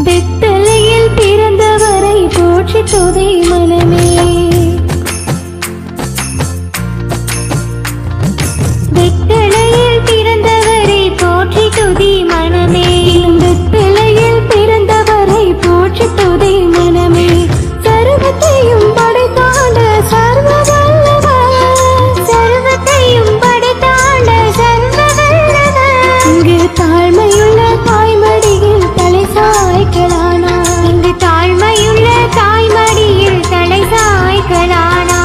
வெத்தலையில் பிறந்தவரை போற்றி துதி மனமே. வெத்தலையில் பிறந்தவரை போற்றி துதி மனமே. வெத்தலையில் பிறந்தவரை போற்றி துதி மனமே. சர்வத்தையும் படைத்தாண்ட சர்வ வல்லவர், சர்வத்தையும் படைத்தாண்ட சர்வ வல்லவர். இங்கு தாழ்மையுள்ள தாய்மடியில் தலை சாய்க்கலானா, இங்கு தாழ்மையுள்ள தாய்மடியில் தலை சாய்க்கலானா.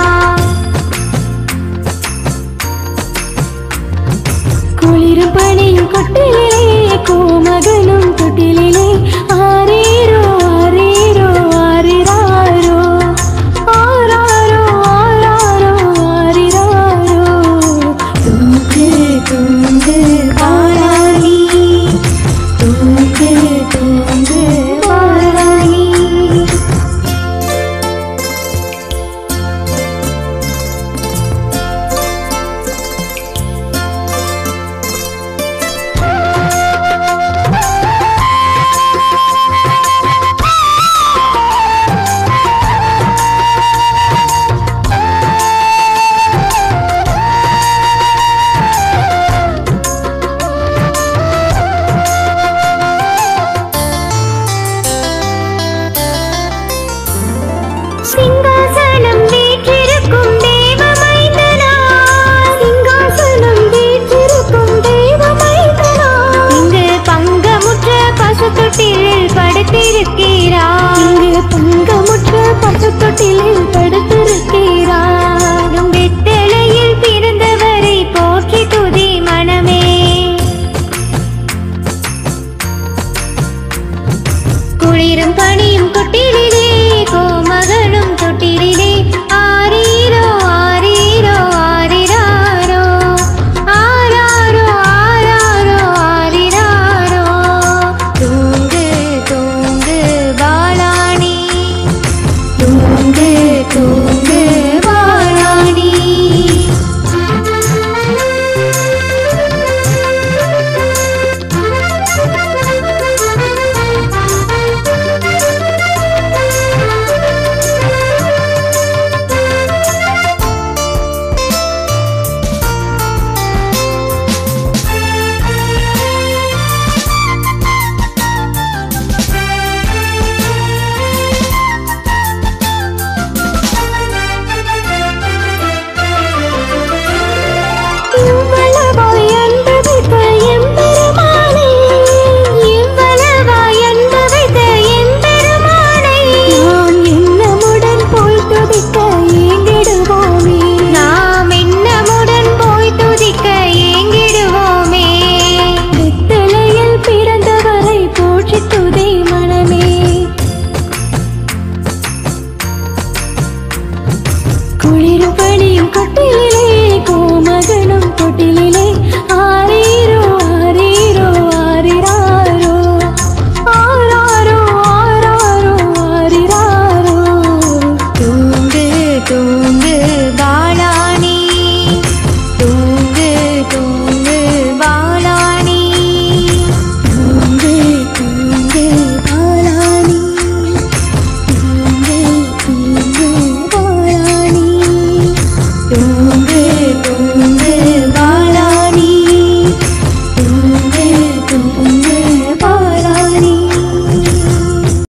குளிரும் பனியும் கொட்டிலே கோமகனும் தொட்டிலே ஆரீரோ ஆரீரோ ஆரிராரோ ஆராரோ ஆராரோ ஆரிராரோ. தூங்கு தூங்கு வாராணி, தூங்கு தூங்கு வாராணி. சிங்காசனம் வீற்றிருக்கும் தேவமைந்தனா, சிங்காசனம் வீற்றிருக்கும் தேவமைந்தனா. இங்கு பங்கமுற்ற பசுத்தொட்டிலில் படுத்திருக்கிறார், இங்கு பங்கமுற்ற பசுத்தொட்டிலில் படுத்திருக்கிறார். வெத்தலையில் பிறந்தவரை போற்றி துதி மனமே. குளிரும் பனியும் கொட்டிலே கோமகனும் தொட்டிலே ஆரீரோ ஆரீரோ ஆரிராரோ ஆராரோ ஆராரோ ஆரிராரோ. தூங்கு தூங்கு வாராணி, தூங்கு தூங்கு வாராணி. குளிரும் பனியும் கொட்டிலே கோமகனும் தொட்டிலே ஆரீரோ ஆரீரோ ஆரிராரோ ஆராரோ ஆராரோ ஆரிராரோ. தூங்கு தூங்கு